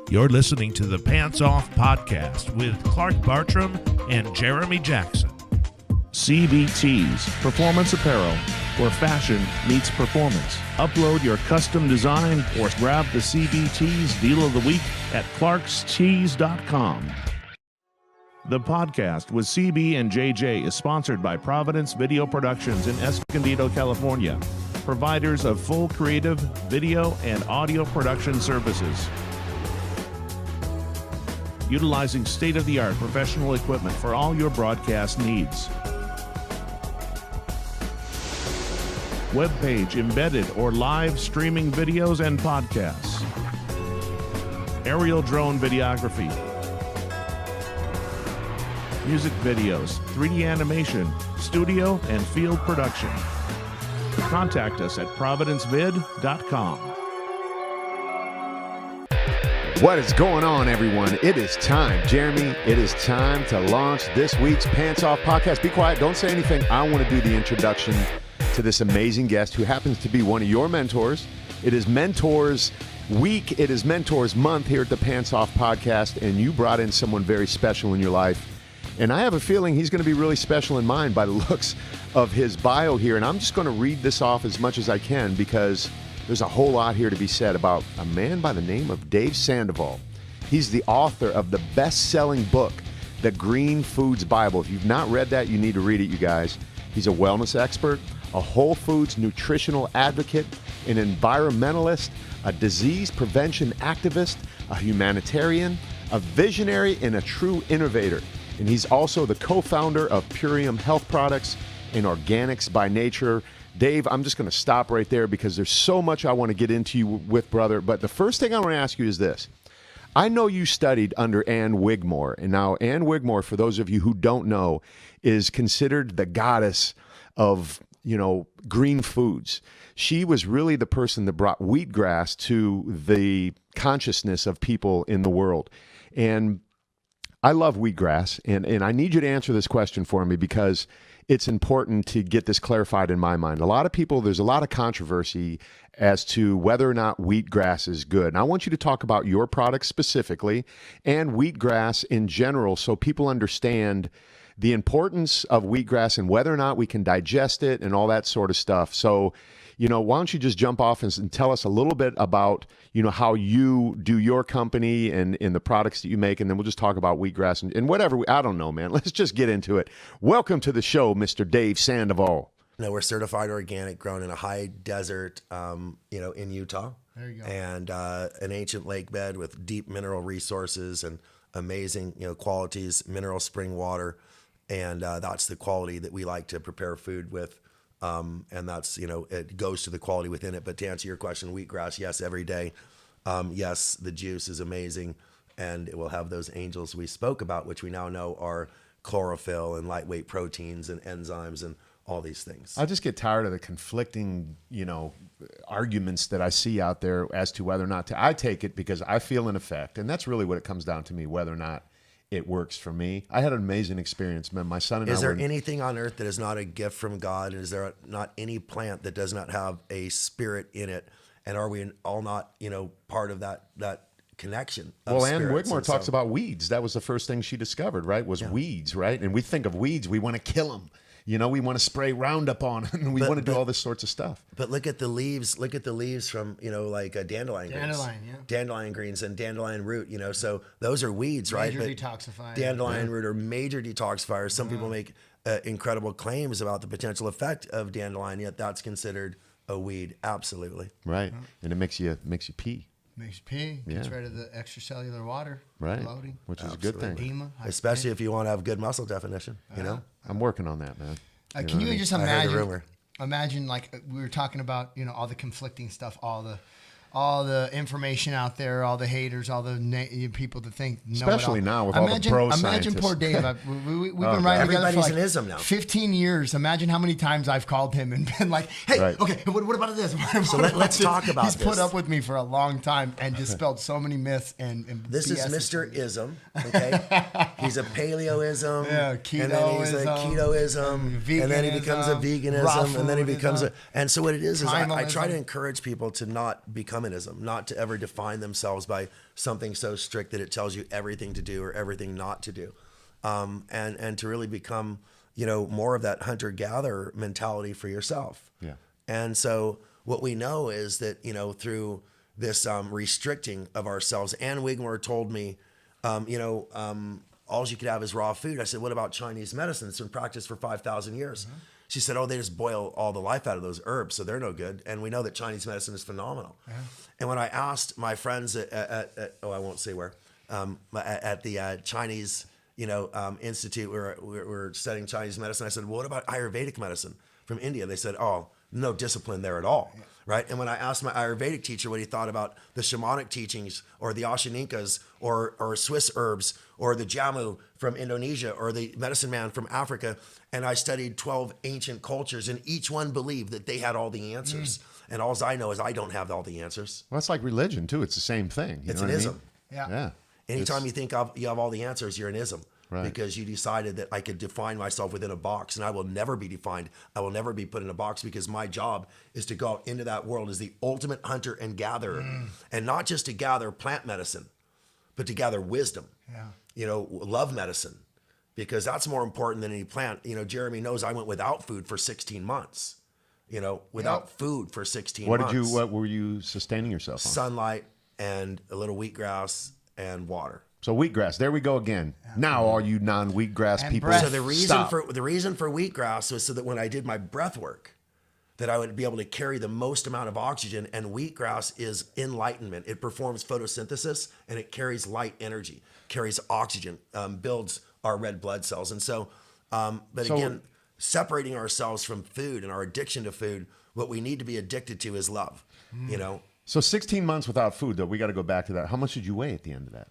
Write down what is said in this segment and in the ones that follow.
You're listening to the Pants Off Podcast with Clark Bartram and Jeremy Jackson. CBT's Performance Apparel, where fashion meets performance. Upload your custom design or grab the CBT's Deal of the Week at clarkscheese.com. The podcast with CB and JJ is sponsored by Providence Video Productions in Escondido, California, providers of full creative video and audio production services. Utilizing state-of-the-art professional equipment for all your broadcast needs. Webpage embedded or live streaming videos and podcasts. Aerial drone videography. Music videos, 3D animation, studio, and field production. Contact us at providencevid.com. What is going on, everyone? It is time, Jeremy. It is time to launch this week's Pants Off podcast. Be quiet. Don't say anything. I want to do the introduction to this amazing guest who happens to be one of your mentors. It is Mentors Week. It is Mentors Month here at the Pants Off podcast, and you brought in someone very special in your life. And I have a feeling he's going to be really special in mine by the looks of his bio here. And I'm just going to read this off as much as I can because there's a whole lot here to be said about a man by the name of Dave Sandoval. He's the author of the best-selling book, The Green Foods Bible. If you've not read that, you need to read it, you guys. He's a wellness expert, a whole foods nutritional advocate, an environmentalist, a disease prevention activist, a humanitarian, a visionary, and a true innovator. And he's also the co-founder of Purium Health Products and Organics by Nature. Dave, I'm just going to stop right there because there's so much I want to get into you with, brother. But the first thing I want to ask you is this. I know you studied under Ann Wigmore. And now Ann Wigmore, for those of you who don't know, is considered the goddess of, green foods. She was really the person that brought wheatgrass to the consciousness of people in the world. And I love wheatgrass. And I need you to answer this question for me because it's important to get this clarified in my mind. A lot of people, there's a lot of controversy as to whether or not wheatgrass is good. And I want you to talk about your product specifically and wheatgrass in general so people understand the importance of wheatgrass and whether or not we can digest it and all that sort of stuff. So, why don't you just jump off and tell us a little bit about, how you do your company and the products that you make, and then we'll just talk about wheatgrass and whatever. I don't know, man. Let's just get into it. Welcome to the show, Mr. Dave Sandoval. We're certified organic, grown in a high desert, in Utah. There you go. And an ancient lake bed with deep mineral resources and amazing, qualities, mineral spring water. And that's the quality that we like to prepare food with. And that's, it goes to the quality within it. But to answer your question, wheatgrass, yes, every day. Yes, the juice is amazing. And it will have those angels we spoke about, which we now know are chlorophyll and lightweight proteins and enzymes and all these things. I just get tired of the conflicting, arguments that I see out there as to whether or not I take it because I feel an effect. And that's really what it comes down to me, whether or not it works for me. I had an amazing experience, man. My son and I Is there anything on earth that is not a gift from God? Is there not any plant that does not have a spirit in it? And are we all not, part of that connection? Well, Ann Wigmore talks about weeds. That was the first thing she discovered, right? Was weeds, right? And we think of weeds, we want to kill them. We want to spray Roundup on them, and we want to do all this sorts of stuff. But look at the leaves. Look at the leaves from, like dandelion greens. Dandelion greens and dandelion root, So those are weeds, right? Major detoxifiers. Dandelion root are major detoxifiers. Some people make incredible claims about the potential effect of dandelion, yet that's considered a weed. Absolutely. Right. And it makes you pee. Makes you pee, gets rid of the extracellular water, right? Bloating, which is a good thing. Edema, especially if you want to have good muscle definition. I'm working on that, man. Can you just imagine? Imagine like we were talking about, all the conflicting stuff, all the information out there, all the haters, all the people that think know especially it all. now with all the bro scientists. Imagine poor Dave. We've been riding together for like 15 years. Imagine how many times I've called him and been like, "Hey, okay, what about this?" Let's talk about this. He's put up with me for a long time and dispelled so many myths and this BS is Mr. Ism. Okay, he's a paleoism, keto, and then he's a ketoism, and then he becomes a veganism, and then he becomes a. And so what it is I try to encourage people to not become become an ism, not to ever define themselves by something so strict that it tells you everything to do or everything not to do. And to really become, more of that hunter-gatherer mentality for yourself. Yeah. And so what we know is that, through this restricting of ourselves, Ann Wigmore told me, all you could have is raw food. I said, what about Chinese medicine? It's been practiced for 5,000 years. Mm-hmm. She said, they just boil all the life out of those herbs, so they're no good. And we know that Chinese medicine is phenomenal. Yeah. And when I asked my friends at I won't say where, at the Chinese, institute where we're studying Chinese medicine, I said, well, what about Ayurvedic medicine from India? They said, no discipline there at all. Yeah. Right. And when I asked my Ayurvedic teacher what he thought about the shamanic teachings or the Ashaninkas or Swiss herbs or the Jamu from Indonesia or the medicine man from Africa, and I studied 12 ancient cultures, and each one believed that they had all the answers. And all I know is I don't have all the answers. Well, it's like religion, too. It's the same thing. It's an ism. Yeah. Anytime you think you have all the answers, you're an ism. Right. Because you decided that I could define myself within a box, and I will never be defined. I will never be put in a box, because my job is to go out into that world as the ultimate hunter and gatherer, and not just to gather plant medicine, but to gather wisdom. Yeah. Love medicine, because that's more important than any plant. Jeremy knows I went without food for 16 months. Without food for 16 months. What were you sustaining yourself on? Sunlight and a little wheatgrass and water. So wheatgrass, there we go again. Yeah. Now all you non-wheatgrass and people, breath. So the reason for wheatgrass was so that when I did my breath work, that I would be able to carry the most amount of oxygen. And wheatgrass is enlightenment. It performs photosynthesis, and it carries light energy, carries oxygen, builds our red blood cells. And so, again, separating ourselves from food and our addiction to food, what we need to be addicted to is love. So 16 months without food, though. We got to go back to that. How much did you weigh at the end of that?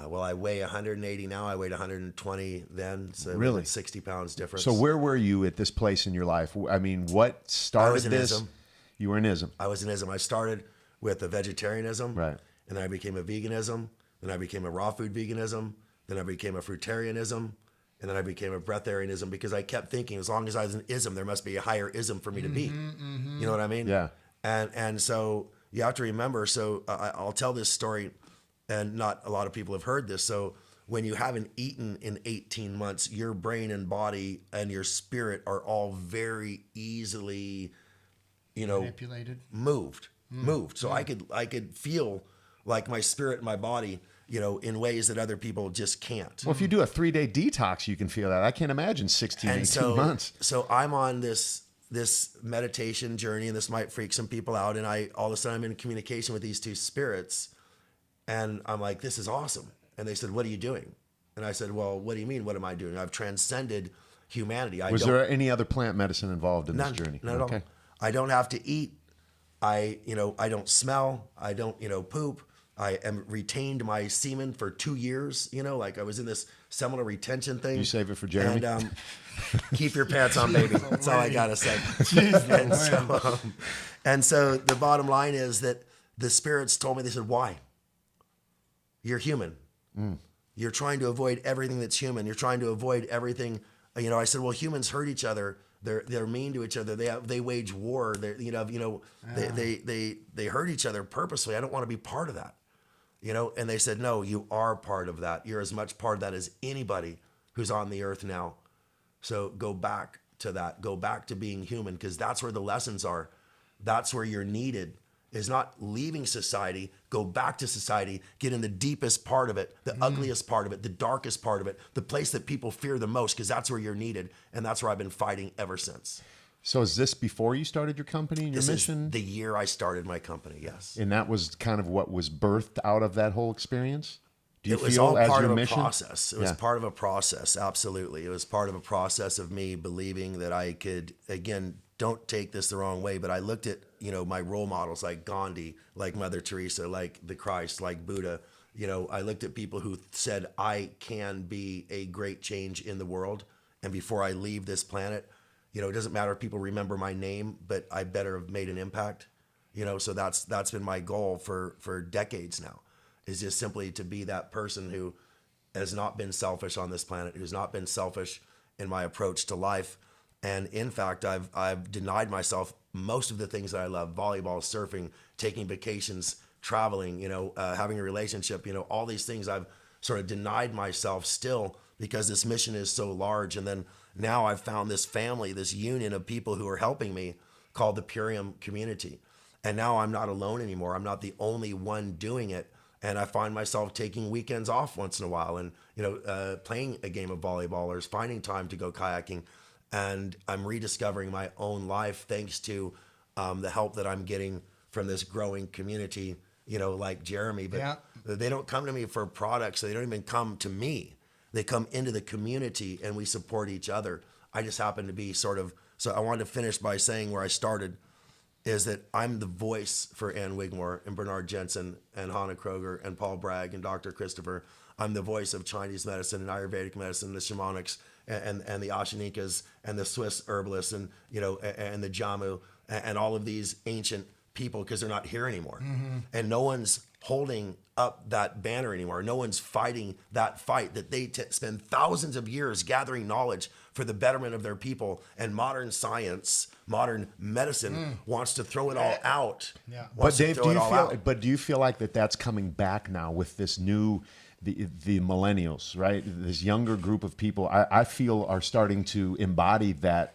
Well, I weigh 180 now. I weighed 120 then. So really? 60 pounds difference. So where were you at this place in your life? I mean, what started this? Ism. You were an ism. I was an ism. I started with a vegetarianism. Right. And then I became a veganism. Then I became a raw food veganism. Then I became a fruitarianism. And then I became a breatharianism, because I kept thinking, as long as I was an ism, there must be a higher ism for me to be. Mm-hmm. You know what I mean? Yeah. And so you have to remember, I'll tell this story, and not a lot of people have heard this. So when you haven't eaten in 18 months, your brain and body and your spirit are all very easily, manipulated, moved. So I could feel like my spirit and my body, in ways that other people just can't. Well, if you do a 3-day detox, you can feel that. I can't imagine 18 months. So I'm on this meditation journey, and this might freak some people out. And all of a sudden I'm in communication with these two spirits. And I'm like, this is awesome. And they said, what are you doing? And I said, well, what do you mean? What am I doing? I've transcended humanity. Was there any other plant medicine involved in this journey? None at all. I don't have to eat. I don't smell. I don't, poop. I am retained my semen for 2 years. Like I was in this seminal retention thing. You save it for Jeremy. And keep your pants on, baby. That's all I gotta say. And so the bottom line is that the spirits told me, they said, why? You're human. You're trying to avoid everything that's human. You're trying to avoid everything. I said, well, humans hurt each other. They're mean to each other. They wage war. They hurt each other purposely. I don't want to be part of that. And they said, no, you are part of that. You're as much part of that as anybody who's on the earth now. So go back to that. Go back to being human, because that's where the lessons are. That's where you're needed. Is not leaving society, go back to society, get in the deepest part of it, the ugliest part of it, the darkest part of it, the place that people fear the most, because that's where you're needed. And that's where I've been fighting ever since. So is this before you started your company and your mission? This is the year I started my company, yes. And that was kind of what was birthed out of that whole experience? Do you it was feel all as part your of mission? A process. It was part of a process, absolutely. It was part of a process of me believing that I could, again, don't take this the wrong way, but I looked at, my role models like Gandhi, like Mother Teresa, like the Christ, like Buddha. I looked at people who said, I can be a great change in the world. And before I leave this planet, it doesn't matter if people remember my name, but I better have made an impact. So that's been my goal for decades now, is just simply to be that person who has not been selfish on this planet, who's not been selfish in my approach to life. And in fact, I've denied myself most of the things that I love, volleyball, surfing, taking vacations, traveling, having a relationship, all these things I've sort of denied myself still because this mission is so large. And then now I've found this family, this union of people who are helping me called the Purium community. And now I'm not alone anymore. I'm not the only one doing it. And I find myself taking weekends off once in a while and, playing a game of volleyball or finding time to go kayaking. And I'm rediscovering my own life thanks to the help that I'm getting from this growing community, like Jeremy. But they don't come to me for products. They don't even come to me. They come into the community and we support each other. I just happen to be so I wanted to finish by saying where I started is that I'm the voice for Ann Wigmore and Bernard Jensen and Hannah Kroger and Paul Bragg and Dr. Christopher. I'm the voice of Chinese medicine and Ayurvedic medicine, the shamanics and the Ashanikas and the Swiss herbalists and the Jamu and all of these ancient people because they're not here anymore. Mm-hmm. And no one's holding up that banner anymore. No one's fighting that fight that they spend thousands of years gathering knowledge for the betterment of their people. And modern science, modern medicine wants to throw it all out. Yeah. But Dave, do you feel like that's coming back now with this new, the millennials, right? This younger group of people, I feel are starting to embody that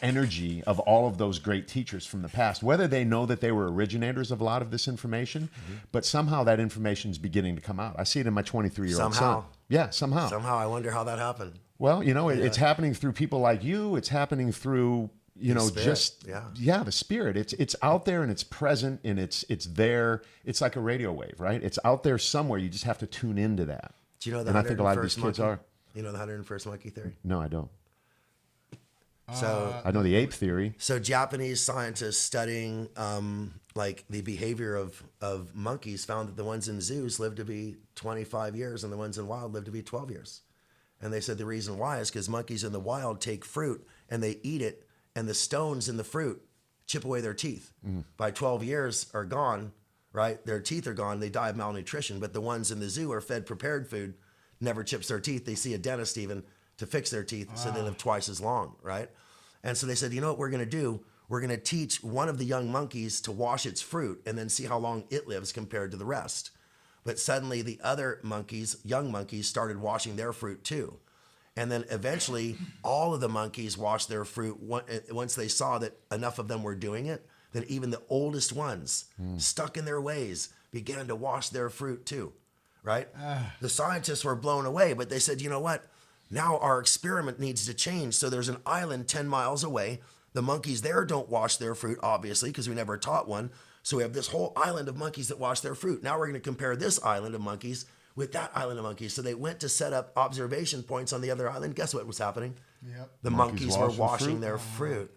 energy of all of those great teachers from the past, whether they know that they were originators of a lot of this information, but somehow that information is beginning to come out. I see it in my 23-year-old son. Yeah, somehow. Somehow, I wonder how that happened. Well, it's happening through people like you. It's happening through, the spirit. It's out there and it's present and it's there. It's like a radio wave, right? It's out there somewhere. You just have to tune into that. Do you know the and I think a lot of these kids are. You know the 101st monkey theory? No, I don't. So I know the ape theory. So Japanese scientists studying the behavior of monkeys found that the ones in zoos live to be 25 years and the ones in wild live to be 12 years. And they said the reason why is because monkeys in the wild take fruit and they eat it and the stones in the fruit chip away their teeth. By 12 years are gone, right? Their teeth are gone. They die of malnutrition. But the ones in the zoo are fed prepared food, never chips their teeth. They see a dentist even to fix their teeth, so they live twice as long, right? And so they said, you know what we're going to do? We're going to teach one of the young monkeys to wash its fruit and then see how long it lives compared to the rest. But suddenly the other monkeys, young monkeys, started washing their fruit too. And then eventually all of the monkeys washed their fruit once they saw that enough of them were doing it, then even the oldest ones, stuck in their ways, began to wash their fruit too, right? The scientists were blown away, but they said, you know what? Now our experiment needs to change. So there's an island 10 miles away. The monkeys there don't wash their fruit, obviously, because we never taught one. So we have this whole island of monkeys that wash their fruit. Now we're going to compare this island of monkeys with that island of monkeys. So they went to set up observation points on the other island. Guess what was happening? Yep. The monkeys were washing their fruit.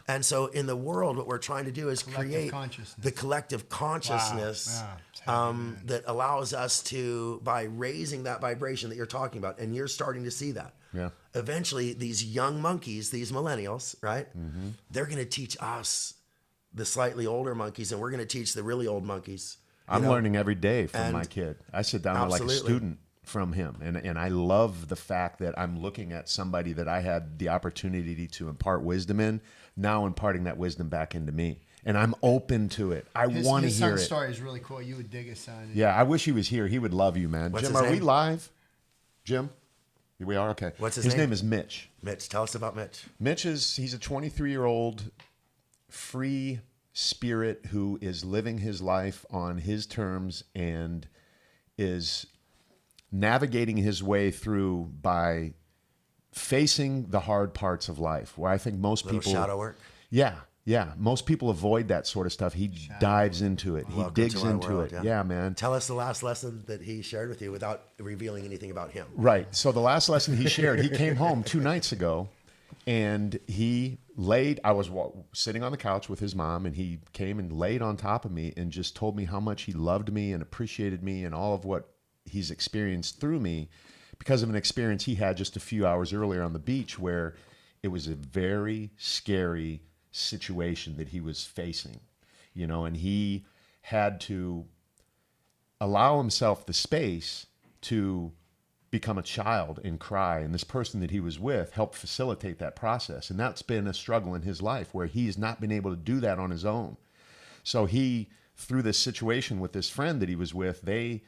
And so in the world, what we're trying to do is create the collective consciousness that allows us to, by raising that vibration that you're talking about, and you're starting to see that. Yeah. Eventually, these young monkeys, these millennials, right? They're going to teach us, the slightly older monkeys, and we're going to teach the really old monkeys. I'm learning every day from my kid. I sit down there like a student from him. And I love the fact that I'm looking at somebody that I had the opportunity to impart wisdom in, now imparting that wisdom back into me. And I'm open to it. I want to hear it. His son's story is really cool. You would dig his son. Yeah, I wish he was here. He would love you, man. What's Jim, his name? We live? Jim? We are? Okay. What's his name? His name is Mitch. Mitch, tell us about Mitch. He's a 23-year-old free spirit who is living his life on his terms and is navigating his way through by facing the hard parts of life, where I think most people shadow work. Yeah. Most people avoid that sort of stuff. He dives into it. He digs into it. Yeah, man. Tell us the last lesson that he shared with you without revealing anything about him. Right. So the last lesson he shared, he came home 2 nights ago and I was sitting on the couch with his mom, and he came and laid on top of me and just told me how much he loved me and appreciated me and all of what he's experienced through me because of an experience he had just a few hours earlier on the beach, where it was a very scary situation that he was facing, and he had to allow himself the space to become a child and cry. And this person that he was with helped facilitate that process. And that's been a struggle in his life where he's not been able to do that on his own. So he, through this situation with this friend that he was with, they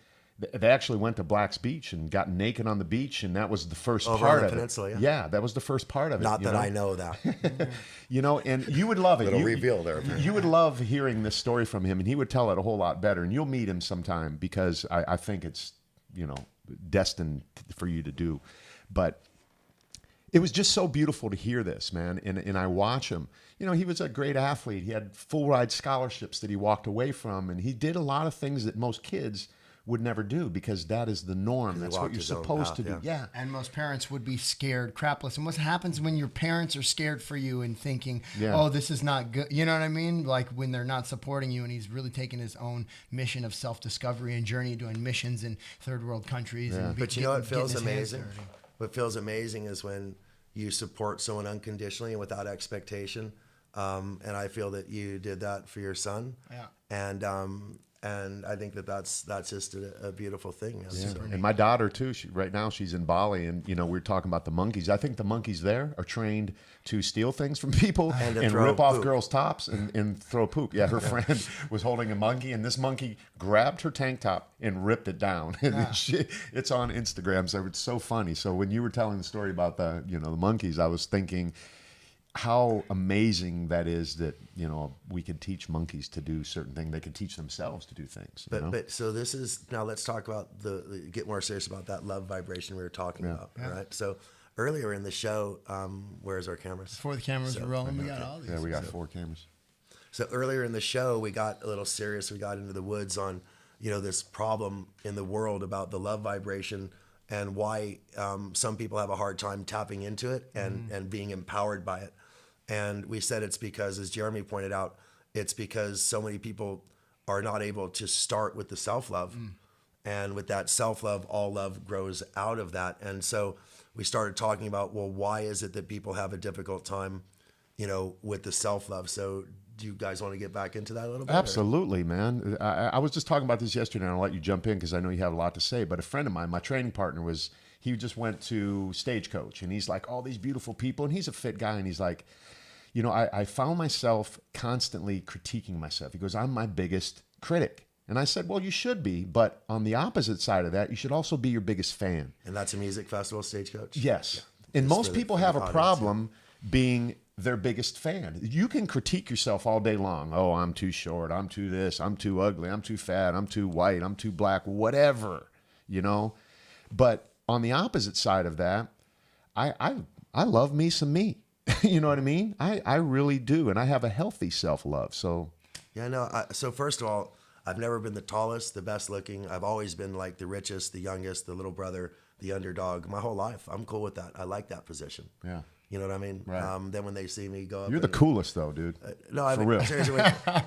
actually went to Black's Beach and got naked on the beach, and that was the first part of peninsula, it. Yeah, that was the first part of it. Not that I know that. And you would love it. Little reveal there. You would love hearing this story from him, and he would tell it a whole lot better. And you'll meet him sometime because I think it's, destined for you to do. But it was just so beautiful to hear this, man. And I watch him. He was a great athlete. He had full ride scholarships that he walked away from, and he did a lot of things that most kids would never do because that is the norm. That's what you're supposed to do. Yeah. And most parents would be scared crapless. And what happens when your parents are scared for you and thinking, oh, this is not good. You know what I mean? Like when they're not supporting you and he's really taking his own mission of self-discovery and journey doing missions in third world countries. Yeah. But you know what feels amazing? What feels amazing is when you support someone unconditionally and without expectation. And I feel that you did that for your son. Yeah. And I think that's just a beautiful thing. Yeah. And my daughter too. Right now she's in Bali, and we're talking about the monkeys. I think the monkeys there are trained to steal things from people and rip off girls' tops and throw poop. Yeah, her friend was holding a monkey, and this monkey grabbed her tank top and ripped it down. And it's on Instagram, so it's so funny. So when you were telling the story about the the monkeys, I was thinking how amazing that is that we could teach monkeys to do certain things. They could teach themselves to do things. But so this is now. Let's talk about get more serious about that love vibration we were talking about. Yeah. Right. So earlier in the show, where's our cameras? Before the cameras are rolling, we got all these. Yeah, we got 4 cameras. So earlier in the show, we got a little serious. We got into the woods on this problem in the world about the love vibration and why some people have a hard time tapping into it and being empowered by it. And we said it's because, as Jeremy pointed out, it's because so many people are not able to start with the self-love. And with that self-love, all love grows out of that. And so we started talking about, well, why is it that people have a difficult time, with the self-love? So do you guys want to get back into that a little bit? Absolutely, man. I was just talking about this yesterday, and I'll let you jump in because I know you have a lot to say. But a friend of mine, my training partner, he just went to Stagecoach, and he's like, all these beautiful people, and he's a fit guy, and he's like, I found myself constantly critiquing myself. He goes, I'm my biggest critic. And I said, well, you should be, but on the opposite side of that, you should also be your biggest fan. And that's a music festival, Stagecoach? Yes. Yeah. And most people have a problem being their biggest fan. You can critique yourself all day long. Oh, I'm too short. I'm too this. I'm too ugly. I'm too fat. I'm too white. I'm too black. Whatever, But on the opposite side of that, I love me some me. You know what I mean? I really do. And I have a healthy self-love. So, yeah, no. So first of all, I've never been the tallest, the best looking. I've always been like the richest, the youngest, the little brother, the underdog my whole life. I'm cool with that. I like that position. Yeah. You know what I mean? Right. Then when they see me go up, you're the coolest though, dude. For real. Seriously,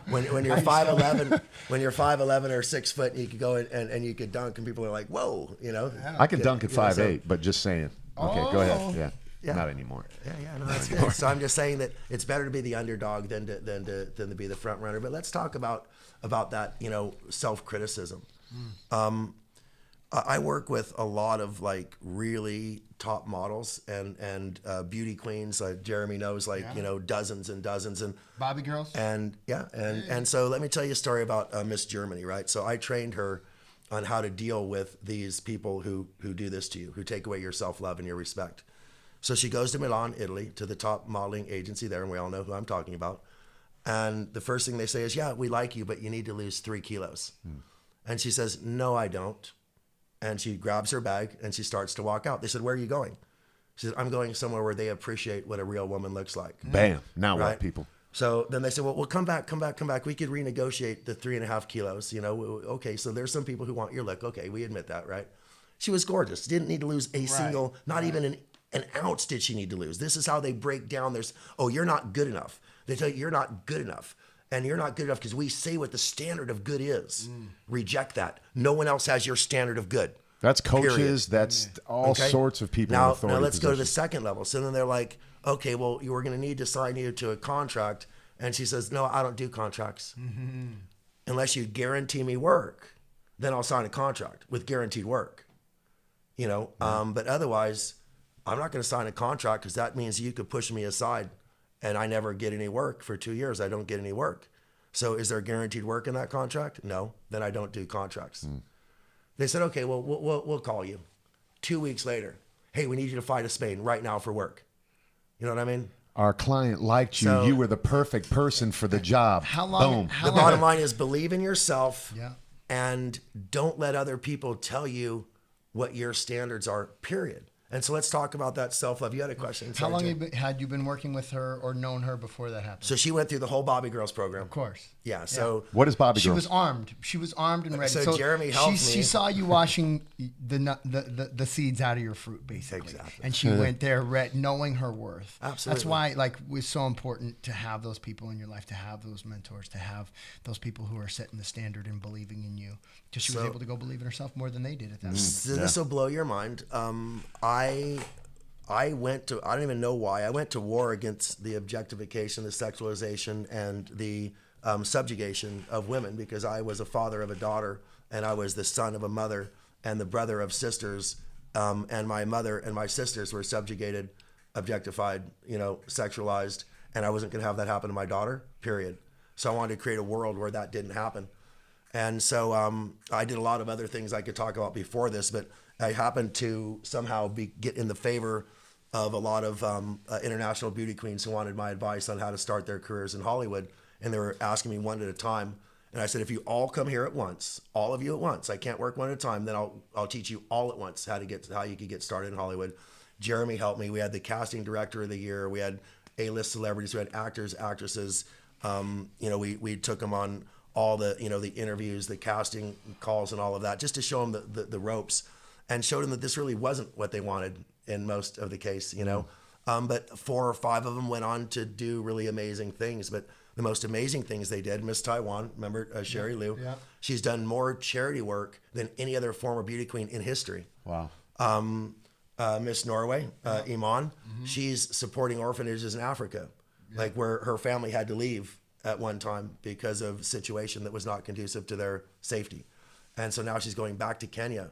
when you're 5'11", or 6 foot, you could go and you could dunk, and people are like, "Whoa," I could dunk at 5'8", but just saying. Okay, go ahead. Yeah. Yeah. Not anymore. Yeah, no, that's good. So I'm just saying that it's better to be the underdog than to be the front runner. But let's talk about that, self-criticism. I work with a lot of like really top models and beauty queens. Like Jeremy knows, dozens and dozens and Bobby girls. And and so let me tell you a story about Miss Germany, right? So I trained her on how to deal with these people who do this to you, who take away your self-love and your respect. So she goes to Milan, Italy, to the top modeling agency there, and we all know who I'm talking about. And the first thing they say is, yeah, we like you, but you need to lose 3 kilos. And she says, no, I don't. And she grabs her bag and she starts to walk out. They said, where are you going? She said, I'm going somewhere where they appreciate what a real woman looks like. Bam. Now right? What, people? So then they said, well, come back. We could renegotiate the 3.5 kilos. Okay, so there's some people who want your look. Okay, we admit that, right? She was gorgeous. Didn't need to lose a single, not even an ounce did she need to lose. This is how they break down. You're not good enough. They tell you you're not good enough. And you're not good enough because we say what the standard of good is. Reject that. No one else has your standard of good. That's coaches. Period. That's all sorts of people. Now let's go to the second level. So then they're like, okay, well, you were going to need to sign you to a contract. And she says, no, I don't do contracts. Unless you guarantee me work, then I'll sign a contract with guaranteed work. you know. But otherwise, I'm not going to sign a contract because that means you could push me aside and I never get any work for 2 years. I don't get any work. So is there guaranteed work in that contract? No, then I don't do contracts. They said, okay, well, we'll call you. 2 weeks later, hey, we need you to fly to Spain right now for work. You know what I mean? Our client liked you. So- You were the perfect person for the job. How long? Boom. The bottom line is believe in yourself Yeah. and don't let other people tell you what your standards are, period. And so let's talk about that self-love. You had a question. How Sorry, long Jim. had you been working with her or known her before that happened? So she went through the whole Bobby Girls program. Of course. Yeah. So What is Bobby She Girl? was armed. She was armed and ready. So Jeremy helped She me. saw you washing the seeds out of your fruit, basically. Exactly. And she went there knowing her worth. Absolutely. That's why, like, it's so important to have those people in your life, to have those mentors, to have those people who are setting the standard and believing in you. Because she was So- able to go believe in herself more than they did at that point. So this will blow your mind. I don't even know why. I went to war against the objectification, the sexualization, and the subjugation of women because I was a father of a daughter and I was the son of a mother and the brother of sisters. And my mother and my sisters were subjugated, objectified, sexualized. And I wasn't going to have that happen to my daughter, period. So I wanted to create a world where that didn't happen. And so I did a lot of other things I could talk about before this, but I happened to somehow get in the favor of a lot of international beauty queens who wanted my advice on how to start their careers in Hollywood. And they were asking me one at a time. And I said, if you all come here at once, all of you at once, I can't work one at a time, then I'll teach you all at once how you could get started in Hollywood. Jeremy helped me. We had the casting director of the year. We had A-list celebrities. We had actors, actresses. We took them on all the, the interviews, the casting calls and all of that, just to show them the ropes and showed them that this really wasn't what they wanted in most of the case, but 4 or 5 of them went on to do really amazing things. But the most amazing things they did, Miss Taiwan, remember Sherry Liu? Yeah. She's done more charity work than any other former beauty queen in history. Wow. Miss Norway, Iman, she's supporting orphanages in Africa, like where her family had to leave at one time because of a situation that was not conducive to their safety. And so now she's going back to Kenya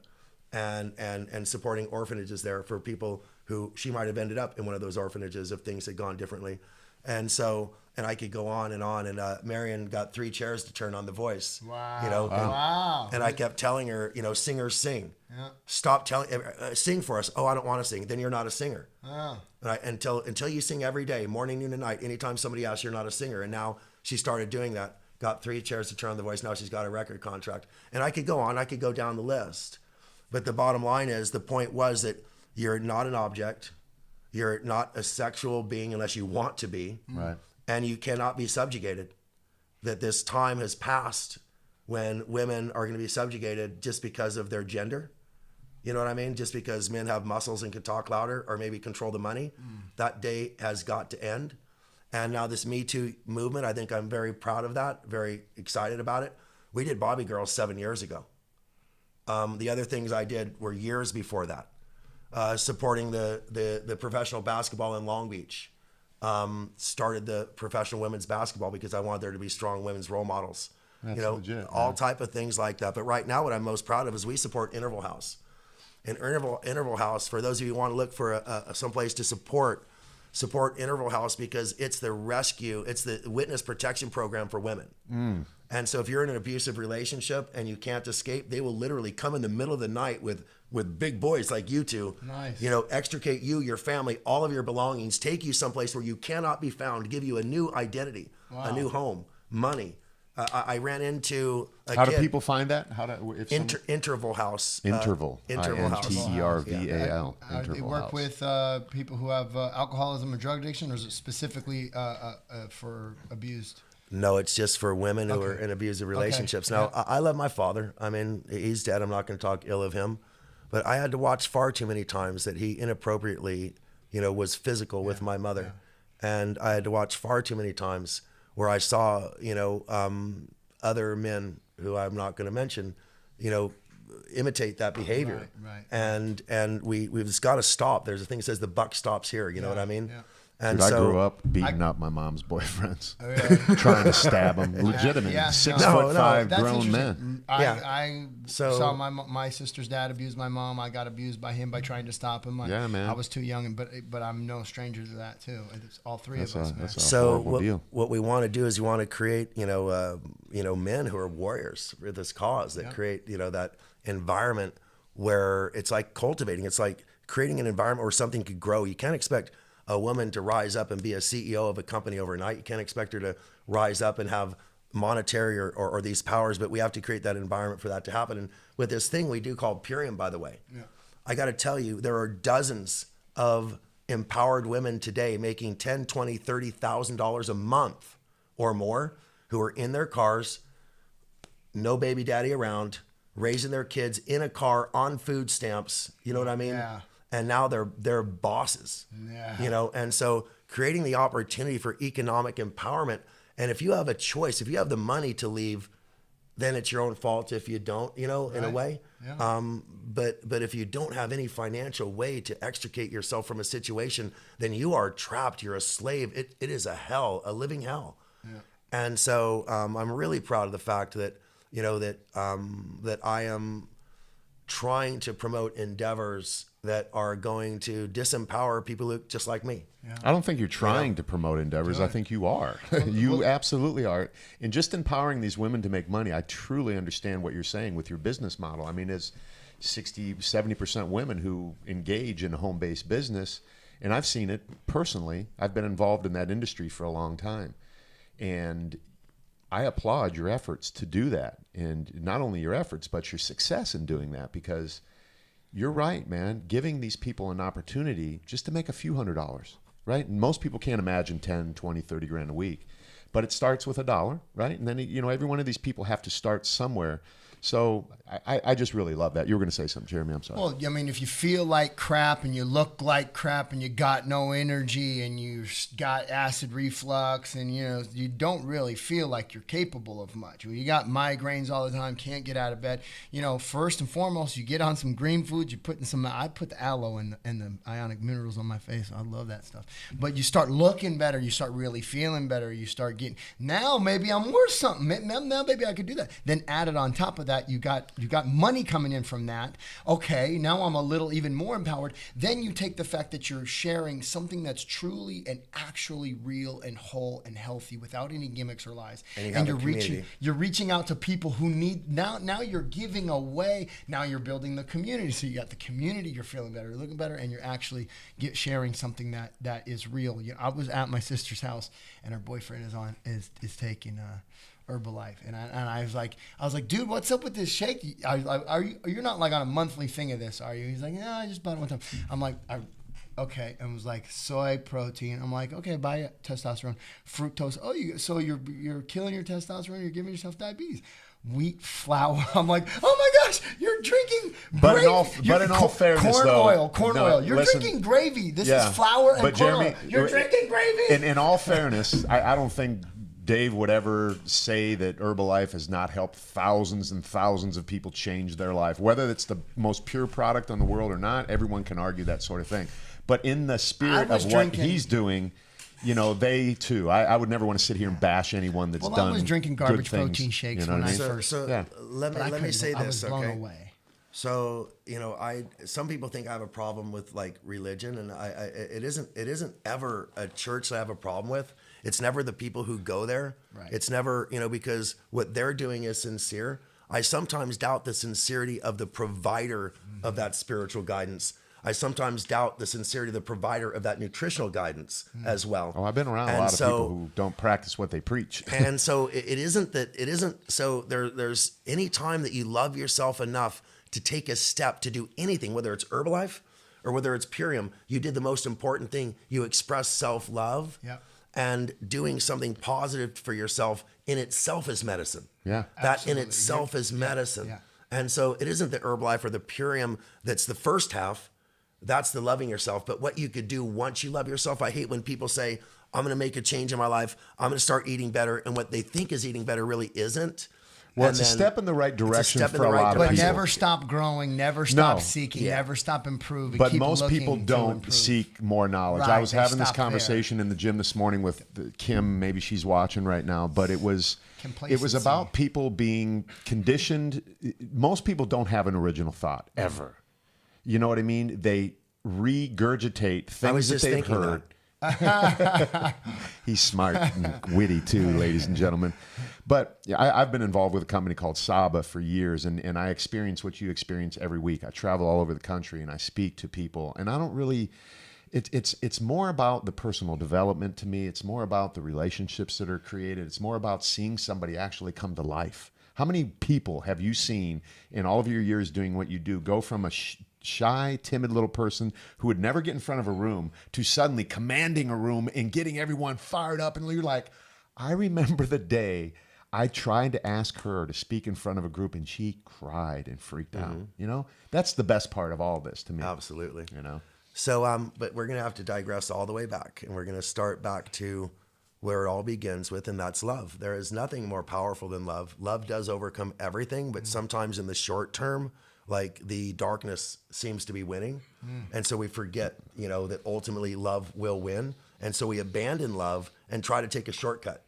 and supporting orphanages there for people who she might have ended up in one of those orphanages if things had gone differently. And so, and I could go on. And Marion got 3 chairs to turn on The Voice. Wow. Wow. And I kept telling her, singers sing. Yeah. Stop telling, sing for us. Oh, I don't want to sing. Then you're not a singer. Oh. Until you sing every day, morning, noon, and night. Anytime somebody asks, you're not a singer. And now she started doing that. Got 3 chairs to turn on The Voice. Now she's got a record contract. And I could go on. I could go down the list. But the bottom line is, the point was that you're not an object. You're not a sexual being unless you want to be. Right. And you cannot be subjugated. That this time has passed when women are going to be subjugated just because of their gender. You know what I mean? Just because men have muscles and can talk louder or maybe control the money. That day has got to end. And now this Me Too movement, I think I'm very proud of that, very excited about it. We did Bobby Girls 7 years ago. The other things I did were years before that. Supporting the professional basketball in Long Beach. Started the professional women's basketball because I wanted there to be strong women's role models. That's legit, all type of things like that. But right now what I'm most proud of is we support Interval House. And Interval House, for those of you who want to look for some place to support Interval House, because it's the rescue, it's the witness protection program for women. And so if you're in an abusive relationship and you can't escape, they will literally come in the middle of the night with big boys like you two, Nice. Extricate you, your family, all of your belongings, take you someplace where you cannot be found, give you a new identity, a new home, money. I ran into a How kid, do people find that? How do if Interval House. Interval. Interval House. Interval. Do you work House. with people who have alcoholism or drug addiction, or is it specifically for abused? No, it's just for women who are in abusive relationships. Now, I love my father. I mean, he's dead. I'm not going to talk ill of him. But I had to watch far too many times that he inappropriately, was physical with my mother. Yeah. And I had to watch far too many times where I saw, other men who I'm not going to mention, imitate that behavior. Right. And we've just got to stop. There's a thing that says the buck stops here. You know what I mean? Yeah. And Dude, so I grew up beating up my mom's boyfriends, trying to stab them. Legitimate, 6'5" That's grown interesting. men. I saw my sister's dad abuse my mom. I got abused by him by trying to stop him. Man. I was too young, but I'm no stranger to that too. It's all three of us. That's a so horrible deal. what we want to do is we want to create, men who are warriors for this cause that create, that environment where it's like cultivating. It's like creating an environment where something could grow. You can't expect a woman to rise up and be a CEO of a company overnight. You can't expect her to rise up and have monetary or these powers, but we have to create that environment for that to happen. And with this thing we do called Purium, by the way, I got to tell you, there are dozens of empowered women today making $10,000, $20,000, $30,000 a month or more who are in their cars, no baby daddy around, raising their kids in a car on food stamps. You know what I mean? Yeah. And now they're bosses, and so creating the opportunity for economic empowerment. And if you have a choice, if you have the money to leave, then it's your own fault if you don't, in a way. Yeah. But if you don't have any financial way to extricate yourself from a situation, then you are trapped. You're a slave. It is a hell, a living hell. Yeah. And so I'm really proud of the fact that, that I am trying to promote endeavors that are going to disempower people who just like me. Yeah. I don't think you're trying to promote endeavors. I think you are. You absolutely are. And just empowering these women to make money, I truly understand what you're saying with your business model. I mean, it's 60, 70% women who engage in a home-based business. And I've seen it personally. I've been involved in that industry for a long time. And I applaud your efforts to do that. And not only your efforts, but your success in doing that, because you're right, man. Giving these people an opportunity just to make a few $100s, right? And most people can't imagine 10, 20, 30 grand a week, but it starts with $1, right? And then, every one of these people have to start somewhere. So I just really love that. You were going to say something, Jeremy. I'm sorry. Well, I mean, if you feel like crap and you look like crap and you got no energy and you got acid reflux and, you don't really feel like you're capable of much. You got migraines all the time, can't get out of bed. First and foremost, you get on some green foods. I put the aloe and the ionic minerals on my face. I love that stuff. But you start looking better. You start really feeling better. You start getting, now maybe I'm worth something. Now maybe I could do that. Then add it on top of that, you got money coming in from that. Okay, now I'm a little even more empowered. Then you take the fact that you're sharing something that's truly and actually real and whole and healthy without any gimmicks or lies. And you're reaching out to people who need, now you're giving away. Now you're building the community. So you got the community, you're feeling better, looking better, and you're actually sharing something that is real. I was at my sister's house and her boyfriend is taking Herbalife, and I was like, dude, what's up with this shake? You're not like on a monthly thing of this, are you? He's like, yeah, I just bought it one time. I'm like, okay, and it was like soy protein. I'm like, okay, buy testosterone, fructose. Oh, you're killing your testosterone. You're giving yourself diabetes. Wheat flour. I'm like, oh my gosh, you're drinking gravy. But in all fairness, corn oil. You're drinking gravy. This is flour and corn oil. You're drinking gravy. In all fairness, I don't think Dave would ever say that Herbalife has not helped thousands and thousands of people change their life. Whether it's the most pure product in the world or not, everyone can argue that sort of thing. But in the spirit of what he's doing, they too. I would never want to sit here and bash anyone that's done. I was drinking garbage protein shakes when I first. Let me say this. I was blown okay? away. So some people think I have a problem with like religion, and it isn't ever a church that I have a problem with. It's never the people who go there. Right. It's never, because what they're doing is sincere. I sometimes doubt the sincerity of the provider of that spiritual guidance. I sometimes doubt the sincerity of the provider of that nutritional guidance as well. Oh, I've been around a lot of people who don't practice what they preach. And so there's any time that you love yourself enough to take a step to do anything, whether it's Herbalife or whether it's Purium, you did the most important thing. You express self-love. Yep. And doing something positive for yourself in itself is medicine. Yeah. That in itself is medicine. Yeah. And so it isn't the Herbalife or the Purium that's the first half. That's the loving yourself. But what you could do once you love yourself, I hate when people say, I'm going to make a change in my life. I'm going to start eating better. And what they think is eating better really isn't. Well, And it's a then step in the right direction step in for the a right lot of But people. never stop growing, never stop No. seeking, Yeah. never stop improving. But keep most looking people to don't improve. seek more knowledge. Right, I was they having this stop there. conversation in the gym this morning with Kim. Maybe she's watching right now, but it was Complacency. about people being conditioned. Most people don't have an original thought ever. You know what I mean? They regurgitate things that just they've thinking heard. He's smart and witty too, ladies and gentlemen. But yeah, I've been involved with a company called Saba for years, and I experience what you experience every week. I travel all over the country and I speak to people, and I don't really. It's more about the personal development to me. It's more about the relationships that are created. It's more about seeing somebody actually come to life. How many people have you seen in all of your years doing what you do go from a shy, timid little person who would never get in front of a room to suddenly commanding a room and getting everyone fired up? And you're like, I remember the day I tried to ask her to speak in front of a group and she cried and freaked out. You know, that's the best part of all this to me. Absolutely. You know, So, but we're going to have to digress all the way back, and we're going to start back to where it all begins with, and that's love. There is nothing more powerful than love. Love does overcome everything, but sometimes in the short term, like the darkness seems to be winning. And so we forget, that ultimately love will win. And so we abandon love and try to take a shortcut.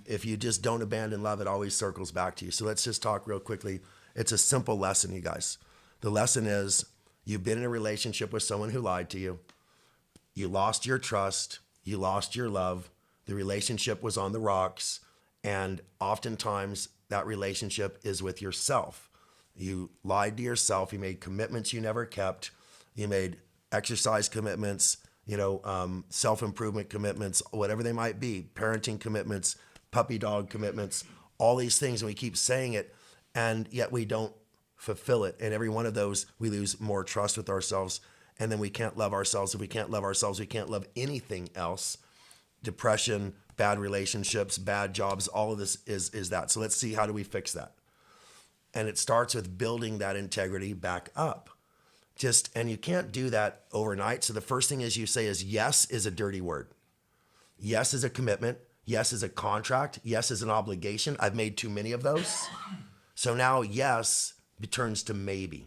If you just don't abandon love, it always circles back to you. So let's just talk real quickly. It's a simple lesson, you guys. The lesson is you've been in a relationship with someone who lied to you. You lost your trust. You lost your love. The relationship was on the rocks. And oftentimes that relationship is with yourself. You lied to yourself. You made commitments you never kept. You made exercise commitments, self-improvement commitments, whatever they might be, parenting commitments, puppy dog commitments, all these things. And we keep saying it, and yet we don't fulfill it. And every one of those, we lose more trust with ourselves. And then we can't love ourselves. If we can't love ourselves, we can't love anything else. Depression, bad relationships, bad jobs, all of this is that. So let's see, how do we fix that? And it starts with building that integrity back up. And you can't do that overnight. So the first thing is you say is yes is a dirty word. Yes is a commitment. Yes is a contract. Yes is an obligation. I've made too many of those. So now yes turns to maybe,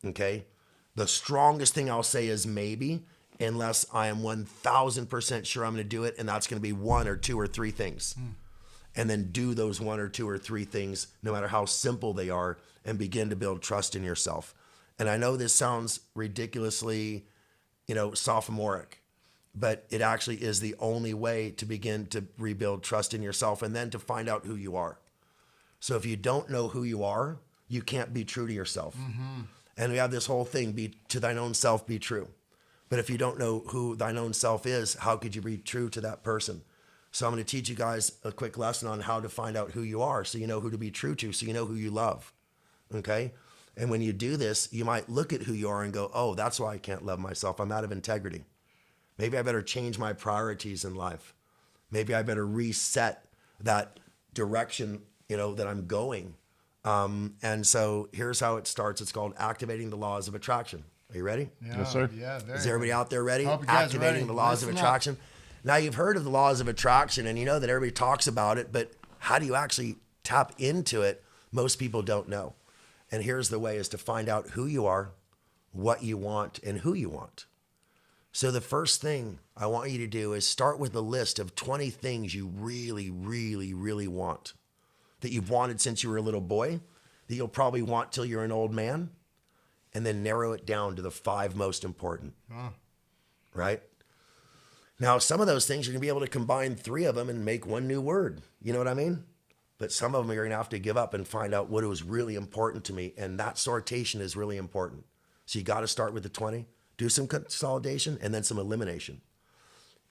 okay? The strongest thing I'll say is maybe, unless I am 1,000% sure I'm going to do it, and that's going to be one or two or three things. And then do those one or two or three things, no matter how simple they are, and begin to build trust in yourself. And I know this sounds ridiculously, sophomoric, but it actually is the only way to begin to rebuild trust in yourself and then to find out who you are. So if you don't know who you are, you can't be true to yourself. And we have this whole thing, be to thine own self, be true. But if you don't know who thine own self is, how could you be true to that person? So I'm going to teach you guys a quick lesson on how to find out who you are, so you know who to be true to, so you know who you love, okay? And when you do this, you might look at who you are and go, oh, that's why I can't love myself. I'm out of integrity. Maybe I better change my priorities in life. Maybe I better reset that direction, that I'm going. And so here's how it starts. It's called activating the laws of attraction. Are you ready? Yeah, Yes, sir. Yeah, very Is everybody out there ready? Hope you guys are Activating ready. the laws of Listen attraction. Now, you've heard of the laws of attraction, and you know that everybody talks about it, but how do you actually tap into it? Most people don't know. And here's the way, is to find out who you are, what you want, and who you want. So the first thing I want you to do is start with a list of 20 things you really, really, really want, that you've wanted since you were a little boy, that you'll probably want till you're an old man, and then narrow it down to the 5 most important, right? Now, some of those things, you're going to be able to combine 3 of them and make one new word. You know what I mean? But some of them you're going to have to give up and find out what was really important to me. And that sortation is really important. So you got to start with the 20, do some consolidation, and then some elimination.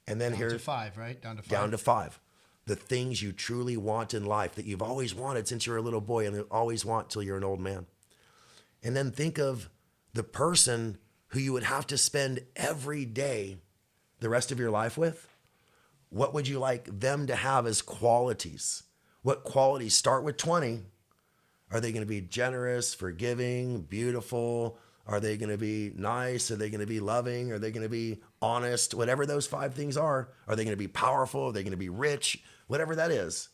And then down to 5, right? Down to 5. Down to 5. The things you truly want in life that you've always wanted since you were a little boy and you always want till you're an old man. And then think of the person who you would have to spend every day the rest of your life with. What would you like them to have as qualities? What qualities? Start with 20. Are they going to be generous, forgiving, beautiful? Are they going to be nice? Are they going to be loving? Are they going to be honest? Whatever those 5 things are they going to be powerful? Are they going to be rich? Whatever that is,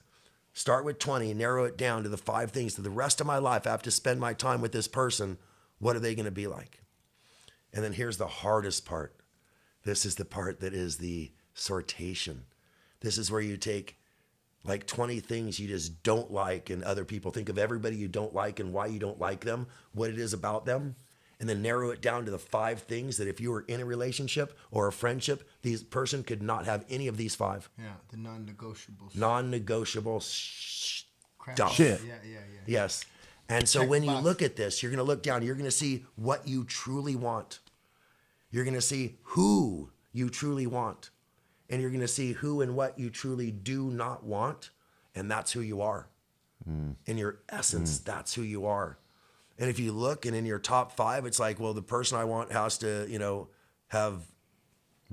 Start with 20, narrow it down to the 5 things that the rest of my life I have to spend my time with this person. What are they going to be like? And then here's the hardest part. This is the part that is the sortation. This is where you take like 20 things you just don't like and other people. Think of everybody you don't like and why you don't like them, what it is about them, and then narrow it down to the 5 things that if you were in a relationship or a friendship, this person could not have any of these 5. Yeah, the non-negotiables. Non-negotiable Crap. stuff. Shit. Yeah. Yes. And so Check when the you box. look at this, you're going to look down, you're going to see what you truly want. You're going to see who you truly want. And you're going to see who and what you truly do not want. And that's who you are. In your essence, that's who you are. And if you look and in your top 5, it's like, well, the person I want has to, have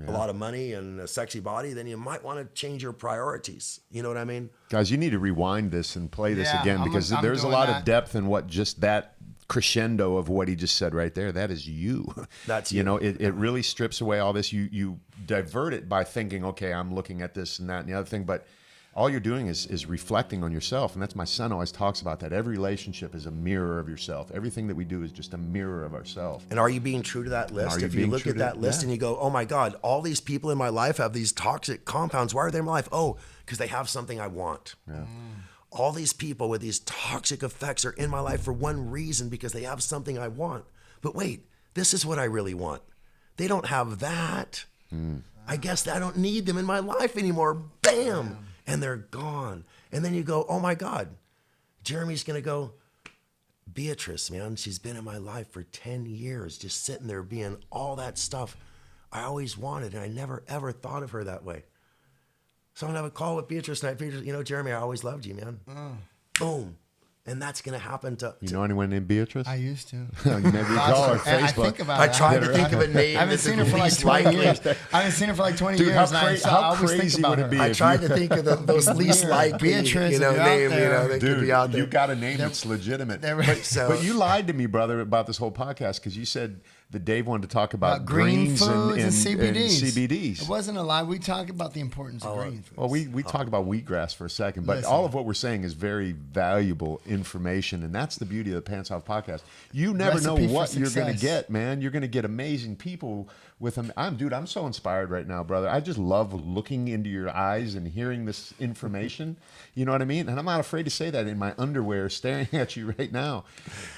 a lot of money and a sexy body, then you might want to change your priorities. You know what I mean? Guys, you need to rewind this and play this Yeah, again because I'm there's a doing lot that. of depth in what just that crescendo of what he just said right there. That is you. That's you you. know, it really strips away all this. You divert it by thinking, okay, I'm looking at this and that and the other thing, but all you're doing is reflecting on yourself. And that's my son always talks about that. Every relationship is a mirror of yourself. Everything that we do is just a mirror of ourselves. And are you being true to that list? Are you If you being look true at to that it? list Yeah. and you go, oh my God, all these people in my life have these toxic compounds. Why are they in my life? Oh, because they have something I want. Yeah. All these people with these toxic effects are in my life for one reason, because they have something I want. But wait, this is what I really want. They don't have that. I guess I don't need them in my life anymore. Bam! And they're gone. And then you go, oh my God, Jeremy's going to go, Beatrice, man, she's been in my life for 10 years, just sitting there being all that stuff I always wanted, and I never, ever thought of her that way. So I'm going to have a call with Beatrice tonight. Beatrice, Jeremy, I always loved you, man. Boom. And that's going to happen to... You know anyone named Beatrice? I used to. Maybe you call her And I Facebook. think about I it. tried to think of a name. I haven't that's seen the her for like least 20 likely. years. I haven't seen her for like 20 Dude, years. how and cra- I how always think crazy about would it her. be I if tried you- to think of those least likely, Beatrice, if you're out name, there. that could be out Dude, there. you got a name that's legitimate. So- But you lied to me, brother, about this whole podcast because you said that Dave wanted to talk about green greens foods and CBDs. CBDs. It wasn't a lie. We talked about the importance of green foods. Well, we talked about wheatgrass for a second, but Listen. all of what we're saying is very valuable information, and that's the beauty of the Pants Off podcast. You never know Recipe for what you're going to success. get, man. You're going to get amazing people with them. I'm so inspired right now, brother. I just love looking into your eyes and hearing this information. You know what I mean? And I'm not afraid to say that in my underwear, staring at you right now.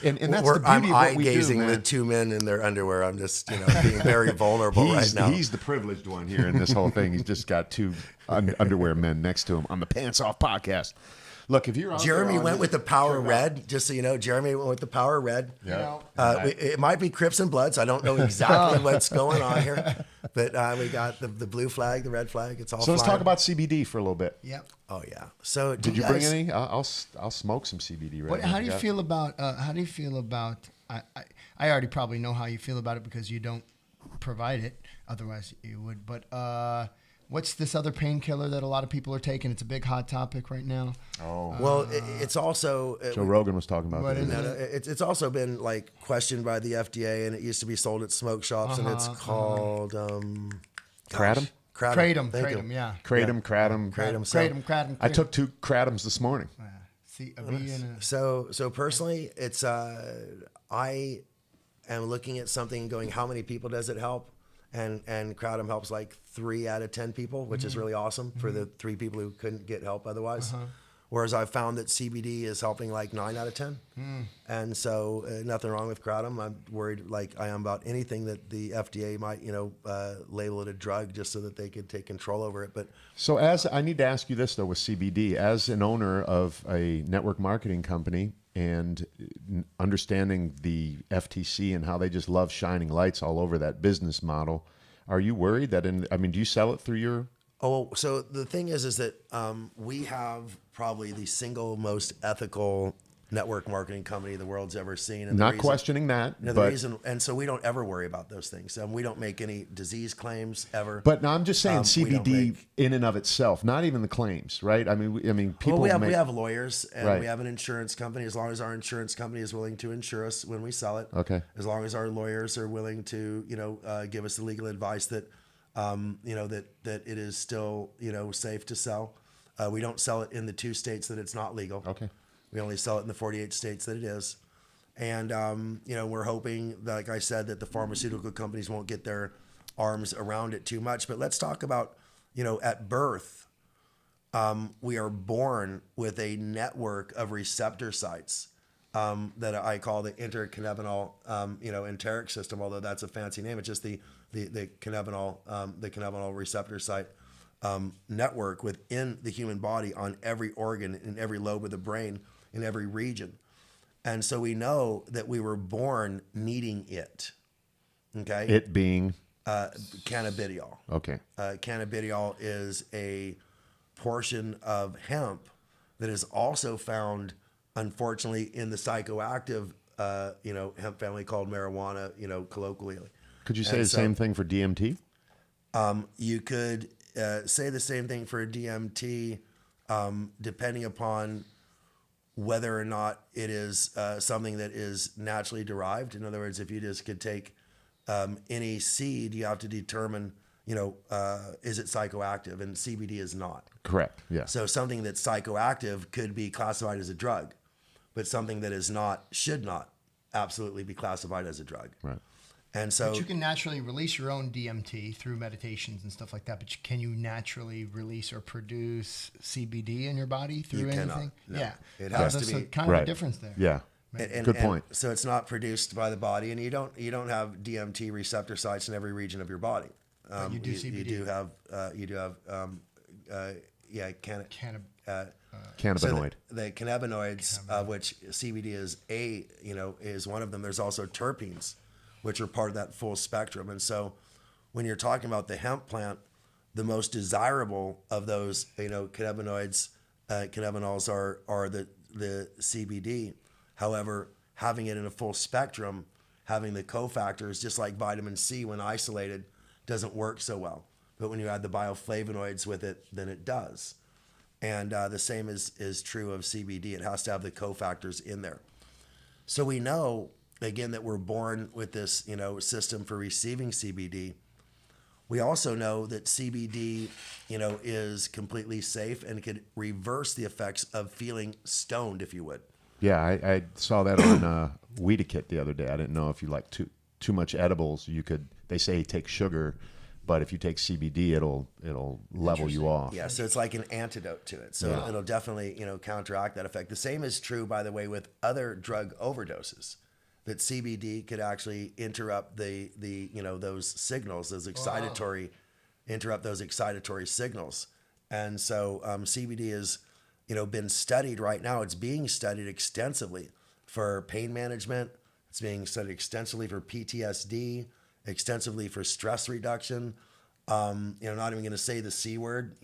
And that's the beauty I'm of what we do, eye-gazing man. with 2 men in their underwear. I'm just, being very vulnerable right now. He's the privileged one here in this whole thing. He's just got 2 underwear men next to him on the Pants Off podcast. Look, if you're out Jeremy there on went this- with the power red, just so you know. Jeremy went with the power red. Yeah. It might be Crips and Bloods. I don't know exactly what's going on here, but we got the blue flag, the red flag. It's all. So let's flying. talk about CBD for a little bit. Yep. Oh yeah. So Did you bring any? I'll smoke some CBD right now. How do you feel about? How do you feel about? I already probably know how you feel about it because you don't provide it. Otherwise, you would. But what's this other painkiller that a lot of people are taking? It's a big hot topic right now. Oh, Well, it's also Joe Rogan was talking about what that. is No, it's also been like questioned by the FDA, and it used to be sold at smoke shops, and it's called Kratom? Kratom. Thank you. Kratom, yeah. Kratom. Kratom. So, Kratom. I took 2 Kratoms this morning. See, a B and a... so personally, it's I am looking at something and going, how many people does it help? And Kratom helps like 3 out of 10 people, which is really awesome for the 3 people who couldn't get help otherwise. Whereas I've found that CBD is helping like 9 out of 10. And so nothing wrong with Kratom. I'm worried like I am about anything that the FDA might, label it a drug just so that they could take control over it. But So I need to ask you this though with CBD, as an owner of a network marketing company and understanding the FTC and how they just love shining lights all over that business model, are you worried that do you sell it through your... Oh, so the thing is that we have probably the single most ethical network marketing company the world's ever seen. And Not questioning that, the but... reason, and so we don't ever worry about those things. We don't make any disease claims ever. But no, I'm just saying We don't CBD make- in and of itself, not even the claims, right? I mean, people Well, we make... have lawyers and Right. we have an insurance company. As long as our insurance company is willing to insure us when we sell it, Okay. As long as our lawyers are willing to, give us the legal advice that, that it is still, safe to sell. We don't sell it in the 2 states that it's not legal. Okay. We only sell it in the 48 states that it is. And, we're hoping, like I said, that the pharmaceutical companies won't get their arms around it too much. But let's talk about, at birth, we are born with a network of receptor sites that I call the intercannabinol, enteric system, although that's a fancy name. It's just the cannabinol receptor site network within the human body on every organ, in every lobe of the brain, in every region. And so we know that we were born needing it. Okay. It being cannabidiol. okay. Cannabidiol is a portion of hemp that is also found, unfortunately, in the psychoactive, hemp family called marijuana, colloquially. Could you say the same thing for DMT? You could say the same thing for DMT, depending upon whether or not it is something that is naturally derived. In other words, if you just could take any seed, you have to determine, is it psychoactive? And CBD is not. Correct. Yeah. So something that's psychoactive could be classified as a drug, but something that is not should not absolutely be classified as a drug. Right. And so but you can naturally release your own DMT through meditations and stuff like that. But can you naturally release or produce CBD in your body through You anything? cannot, no. Yeah, It has to that's be- a kind of a difference there. Yeah. Good point. So it's not produced by the body, and you don't have DMT receptor sites in every region of your body. But you do CBD. You do have Cannabinoid. So the cannabinoids, of which CBD is one of them. There's also terpenes, which are part of that full spectrum. And so when you're talking about the hemp plant, the most desirable of those, cannabinoids, cannabinols are the CBD. However, having it in a full spectrum, having the cofactors, just like vitamin C when isolated, doesn't work so well. But when you add the bioflavonoids with it, then it does. And the same is true of CBD. It has to have the cofactors in there. So we know, again, that we're born with this, system for receiving CBD. We also know that CBD, is completely safe and could reverse the effects of feeling stoned, if you would. Yeah, I saw that on Weedakit the other day. I didn't know if you like too much edibles, they say take sugar, but if you take CBD, it'll level you off. Yeah, so it's like an antidote to it. So it'll definitely, counteract that effect. The same is true, by the way, with other drug overdoses. That CBD could actually interrupt the those signals, interrupt those excitatory signals. And so CBD is, been studied right now. It's being studied extensively for pain management. It's being studied extensively for PTSD, extensively for stress reduction. Not even going to say the C word,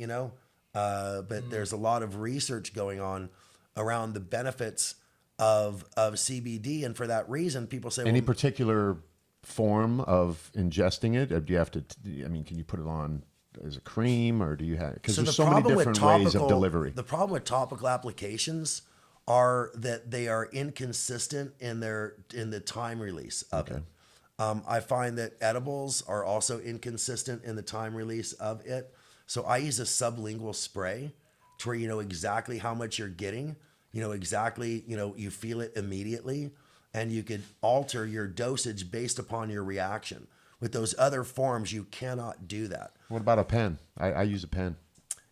but there's a lot of research going on around the benefits of CBD. And for that reason, people say, any particular form of ingesting it? Do you have to, can you put it on as a cream, or do you have, because there's so many different ways of delivery. The problem with topical applications are that they are inconsistent in the time release of it. I find that edibles are also inconsistent in the time release of it. So I use a sublingual spray to where you know exactly how much you're getting, exactly, you feel it immediately, and you could alter your dosage based upon your reaction. With those other forms, you cannot do that. What about a pen? I use a pen.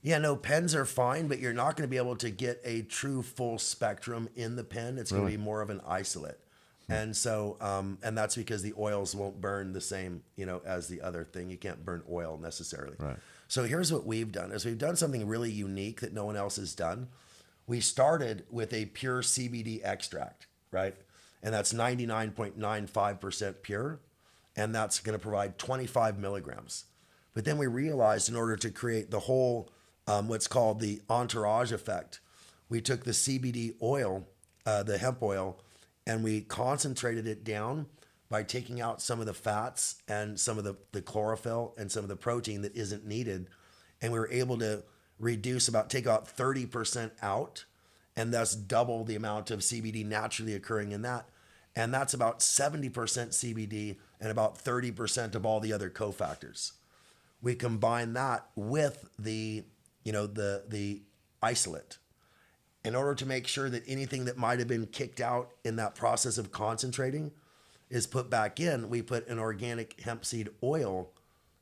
Yeah, no, pens are fine, but you're not going to be able to get a true full spectrum in the pen. It's going to be more of an isolate. And so, and that's because the oils won't burn the same, as the other thing. You can't burn oil necessarily. Right. So here's what we've done is we've done something really unique that no one else has done. We started with a pure CBD extract, right? And that's 99.95% pure. And that's going to provide 25 milligrams. But then we realized in order to create the whole, what's called the entourage effect, we took the CBD oil, the hemp oil, and we concentrated it down by taking out some of the fats and some of the chlorophyll and some of the protein that isn't needed. And we were able to take about 30% out, and thus double the amount of CBD naturally occurring in that. And that's about 70% CBD and about 30% of all the other cofactors. We combine that with the isolate. In order to make sure that anything that might have been kicked out in that process of concentrating is put back in, we put an organic hemp seed oil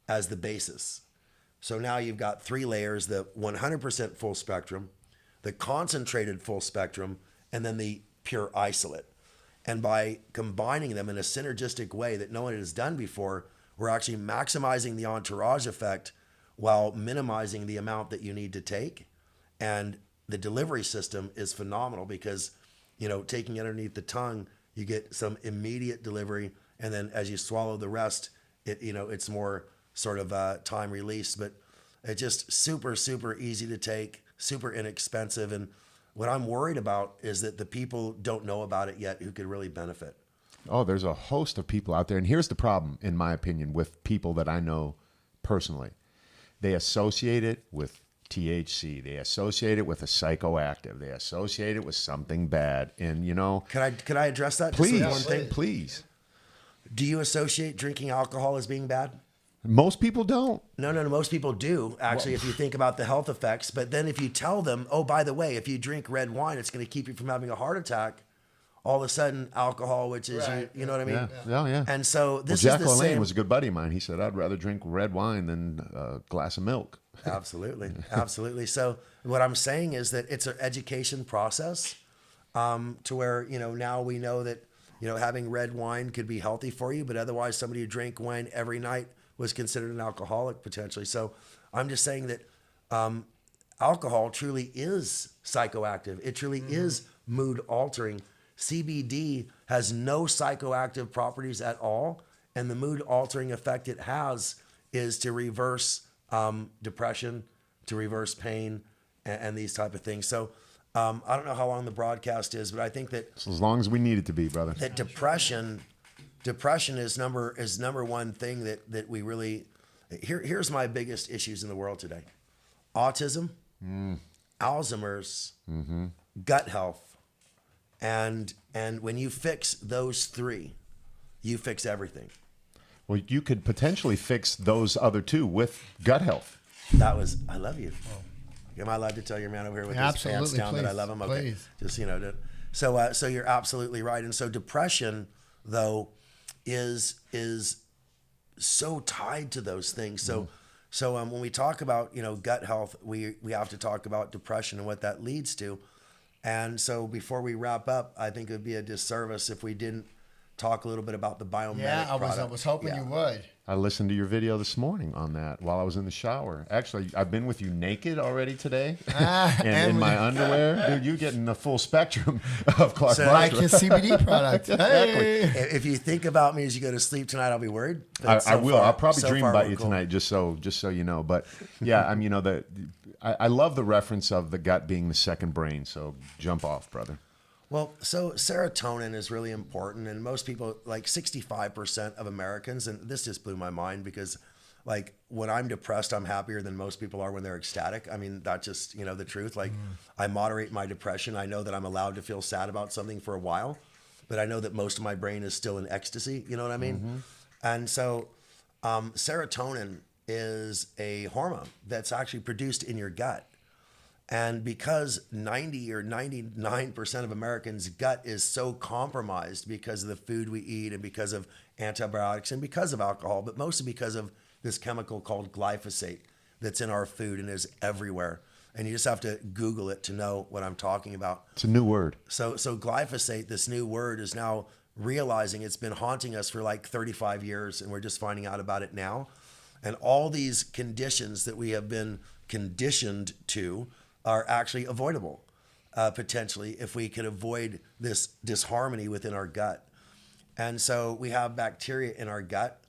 as the basis. So now you've got 3 layers, the 100% full spectrum, the concentrated full spectrum, and then the pure isolate. And by combining them in a synergistic way that no one has done before, we're actually maximizing the entourage effect while minimizing the amount that you need to take. And the delivery system is phenomenal because, taking it underneath the tongue, you get some immediate delivery. And then as you swallow the rest, it's more sort of time release, but it's just super, super easy to take, super inexpensive. And what I'm worried about is that the people don't know about it yet who could really benefit. Oh, there's a host of people out there. And here's the problem, in my opinion, with people that I know personally. They associate it with THC. They associate it with a psychoactive. They associate it with something bad. And, Could I address that? Please, Just one thing? please. Do you associate drinking alcohol as being bad? Most people don't. No, most people do, actually, if you think about the health effects. But then if you tell them, oh, by the way, if you drink red wine, it's going to keep you from having a heart attack, all of a sudden alcohol, which is, Right. you know what I mean? Yeah. And so this Jack is the LaLanne same. was a good buddy of mine. He said, I'd rather drink red wine than a glass of milk. Absolutely. Absolutely. So what I'm saying is that it's an education process to where, now we know that, having red wine could be healthy for you, but otherwise somebody who drank wine every night was considered an alcoholic potentially. So I'm just saying that alcohol truly is psychoactive. It truly is mood altering. CBD has no psychoactive properties at all. And the mood altering effect it has is to reverse depression, to reverse pain, and these type of things. So I don't know how long the broadcast is, but I think that So as long as we need it to be, brother. that depression is number one thing that we really. Here's my biggest issues in the world today: autism, Alzheimer's, gut health, and when you fix those 3, you fix everything. Well, you could potentially fix those other 2 with gut health. I love you. Am I allowed to tell your man over here with his Absolutely, pants down that I please, love him? Okay. please. Just, so you're absolutely right. And so depression, though, is so tied to those things. So when we talk about, gut health, we have to talk about depression and what that leads to. And so before we wrap up, I think it would be a disservice if we didn't talk a little bit about the biomedic Yeah, I product. was hoping you would. I listened to your video this morning on that while I was in the shower. Actually, I've been with you naked already today. And in my underwear. Dude, you're getting the full spectrum of Clark Like Bartram. his CBD product. Hey. If you think about me as you go to sleep tonight, I'll be worried. But I will. I'll probably so dream far, about we're you cool. tonight, just so you know. But yeah, I love the reference of the gut being the second brain. So jump off, brother. Well, so serotonin is really important, and most people, like 65% of Americans, and this just blew my mind because, like, when I'm depressed, I'm happier than most people are when they're ecstatic. I mean, that's just, the truth. Like, I moderate my depression. I know that I'm allowed to feel sad about something for a while, but I know that most of my brain is still in ecstasy. You know what I mean? And so serotonin is a hormone that's actually produced in your gut. And because 90 or 99% of Americans' gut is so compromised because of the food we eat and because of antibiotics and because of alcohol, but mostly because of this chemical called glyphosate that's in our food and is everywhere. And you just have to Google it to know what I'm talking about. It's a new word. So glyphosate, this new word, is now realizing it's been haunting us for like 35 years, and we're just finding out about it now. And all these conditions that we have been conditioned to are actually avoidable, potentially, if we could avoid this disharmony within our gut. And so we have bacteria in our gut,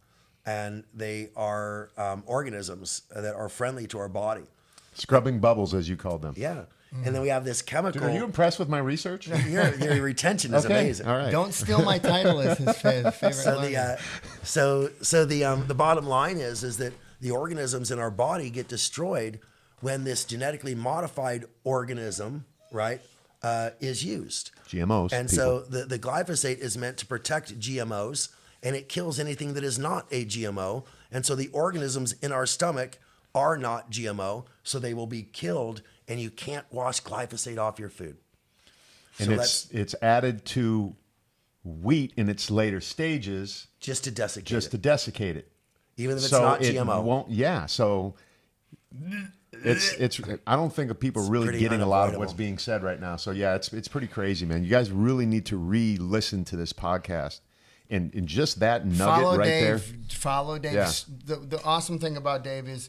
and they are organisms that are friendly to our body. Scrubbing bubbles, as you called them. Yeah. And then we have this chemical. Dude, are you impressed with my research? Your retention is Okay, amazing. all right. Don't steal my title as his favorite So the bottom line is that the organisms in our body get destroyed when this genetically modified organism, right, is used. GMOs. And people. so the glyphosate is meant to protect GMOs, and it kills anything that is not a GMO. And so the organisms in our stomach are not GMO, so they will be killed and you can't wash glyphosate off your food. And So it's added to wheat in its later stages just to desiccate just it. to desiccate it. Even if it's So not it GMO. won't. Yeah. So it's. I don't think of people really pretty getting a lot of unavoidable. what's being said right now. So yeah, it's pretty crazy, man. You guys really need to re-listen to this podcast, and just that nugget Follow right Dave. there. Follow Dave. Yeah. The awesome thing about Dave is,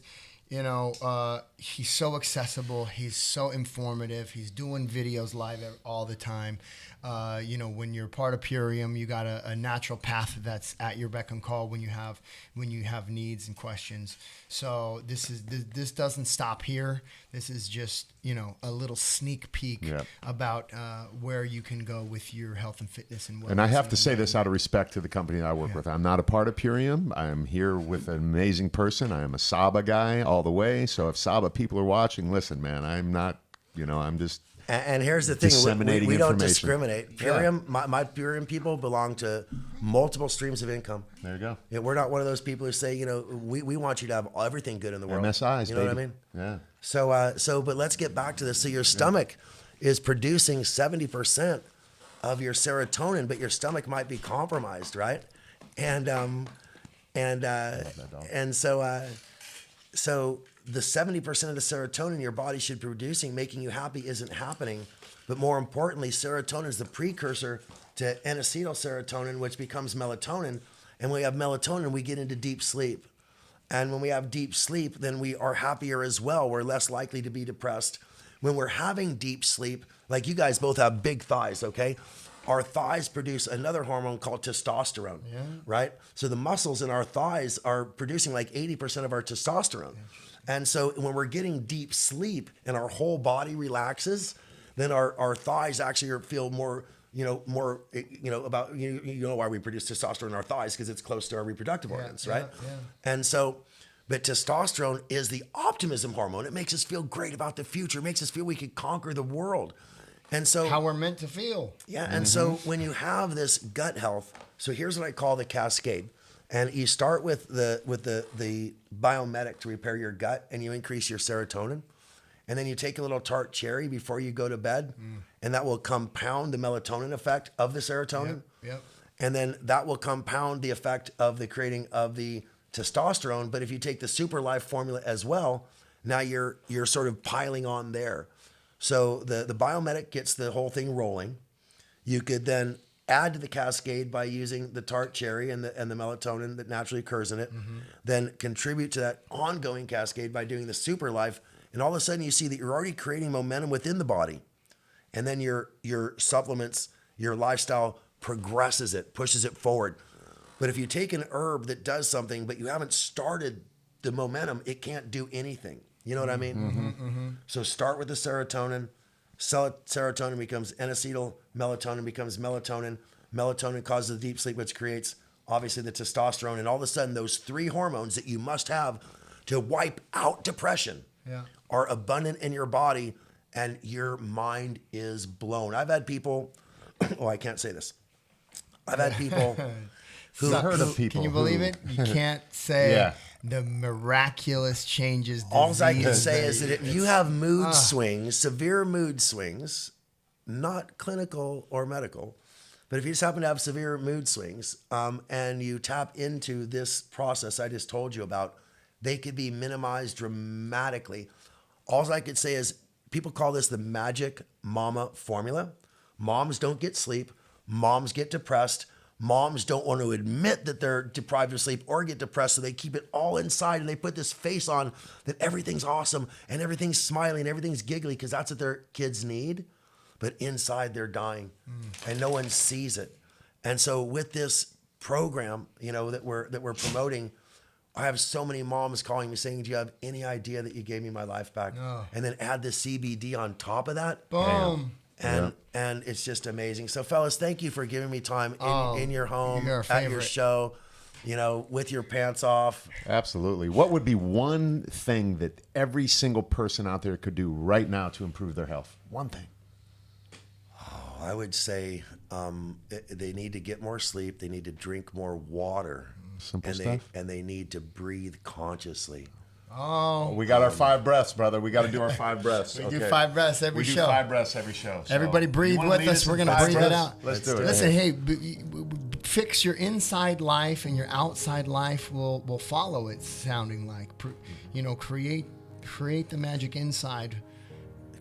he's so accessible. He's so informative. He's doing videos live all the time. When you're part of Purium, you got a natural path that's at your beck and call when you have needs and questions. So this doesn't stop here. This is just a little sneak peek Yeah. about where you can go with your health and fitness and wellness. And I have to say this out of respect to the company that I work with. I'm not a part of Purium. I am here with an amazing person. I am a Saba guy all the way. So if Saba people are watching, listen, man, I'm not, I'm just And here's the thing: disseminating we don't information. discriminate. Purium, my Purium people belong to multiple streams of income. There you go. Yeah, we're not one of those people who say, we want you to have everything good in the world. MSIs, you know baby. what I mean? Yeah. So, but let's get back to this. So your stomach is producing 70% of your serotonin, but your stomach might be compromised, right? So the 70% of the serotonin your body should be producing, making you happy, isn't happening. But more importantly, serotonin is the precursor to N-acetylserotonin, which becomes melatonin. And when we have melatonin, we get into deep sleep. And when we have deep sleep, then we are happier as well. We're less likely to be depressed. When we're having deep sleep, like you guys both have big thighs, okay? Our thighs produce another hormone called testosterone, right? So the muscles in our thighs are producing like 80% of our testosterone. And so when we're getting deep sleep and our whole body relaxes, then our thighs actually feel more, about, why we produce testosterone in our thighs, because it's close to our reproductive organs, right? Yeah. And so, but testosterone is the optimism hormone. It makes us feel great about the future. It makes us feel we could conquer the world. And so how we're meant to feel. Yeah. And so when you have this gut health, so here's what I call the cascade. And you start with the biomedic to repair your gut, and you increase your serotonin. And then you take a little tart cherry before you go to bed, and that will compound the melatonin effect of the serotonin. Yep. And then that will compound the effect of the creating of the testosterone. But if you take the Super Life formula as well, now you're sort of piling on there. So the biomedic gets the whole thing rolling. You could then add to the cascade by using the tart cherry and the melatonin that naturally occurs in it. Then contribute to that ongoing cascade by doing the Super Life. And all of a sudden you see that you're already creating momentum within the body. And then your supplements, your lifestyle progresses it, pushes it forward. But if you take an herb that does something, but you haven't started the momentum, it can't do anything. You know what I mean? So start with the serotonin. Serotonin becomes N-acetyl. Melatonin becomes melatonin. Melatonin causes the deep sleep, which creates obviously the testosterone. And all of a sudden, those three hormones that you must have to wipe out depression are abundant in your body, and your mind is blown. I've had people. Oh, I can't say this. I've had people who heard of people. Can you believe it? You can't say the miraculous changes. All I can say is that if you have mood swings, severe mood swings, not clinical or medical, but if you just happen to have severe mood swings, and you tap into this process I just told you about, they could be minimized dramatically. All I could say is people call this the magic mama formula. Moms don't get sleep. Moms get depressed. Moms don't want to admit that they're deprived of sleep or get depressed, so they keep it all inside, and they put this face on that everything's awesome and everything's smiling and everything's giggly because that's what their kids need. But inside they're dying, and no one sees it. And so with this program, that we're promoting, I have so many moms calling me saying, "Do you have any idea that you gave me my life back?" And then add the CBD on top of that. Boom. And it's just amazing. So, fellas, thank you for giving me time in your home, at your show, with your pants off. Absolutely. What would be one thing that every single person out there could do right now to improve their health? One thing. Oh, I would say they need to get more sleep. They need to drink more water. Simple stuff. And they need to breathe consciously. Oh, We got our 5 breaths, brother. We got to do our 5 breaths. we do 5 breaths every show. We do 5 breaths every show. So Everybody breathe you wanna with lead us. We're in going to 5 breathe it breaths? out. Let's do it. Listen, hey, fix your inside life and your outside life will follow it, sounding like. Create the magic inside.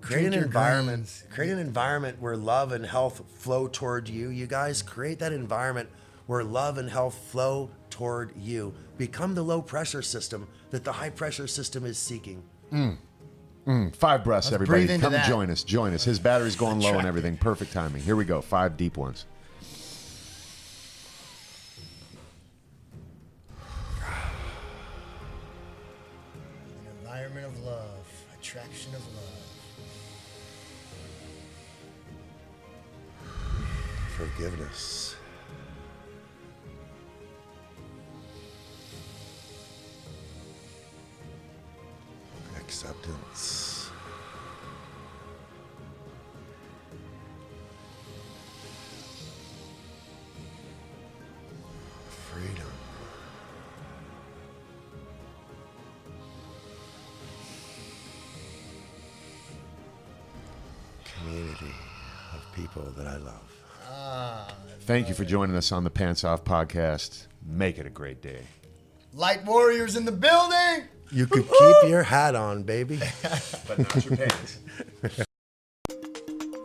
Create an Drink your environment. greens. Create an environment where love and health flow toward you. You guys create that environment where love and health flow toward you. Become the low pressure system that the high pressure system is seeking. 5 breaths, everybody. breathe into Come that. join us. Join us. His battery's going low and everything. Perfect timing. Here we go. 5 deep ones. An environment of love, attraction of love. Forgiveness. Acceptance. Freedom. Community of people that I love. Thank you for joining us on the Pants Off podcast. Make it a great day. Light warriors in the building. You could keep your hat on, baby. But not your pants.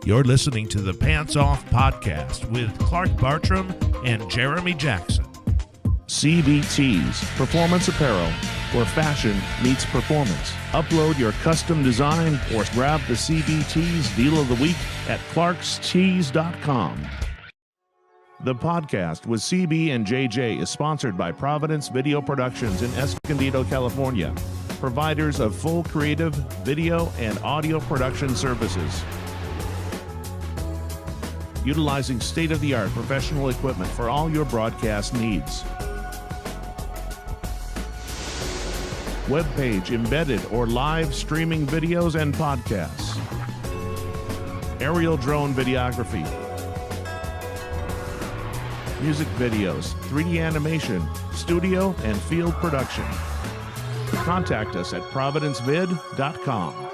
You're listening to the Pants Off podcast with Clark Bartram and Jeremy Jackson. CBTs, Performance Apparel, where fashion meets performance. Upload your custom design or grab the CBTs Deal of the Week at clarkstees.com. The podcast with CB and JJ is sponsored by Providence Video Productions in Escondido, California, providers of full creative, video, and audio production services. Utilizing state-of-the-art professional equipment for all your broadcast needs. Webpage embedded or live streaming videos and podcasts. Aerial drone videography. Music videos, 3D animation, studio, and field production. Contact us at providencevid.com.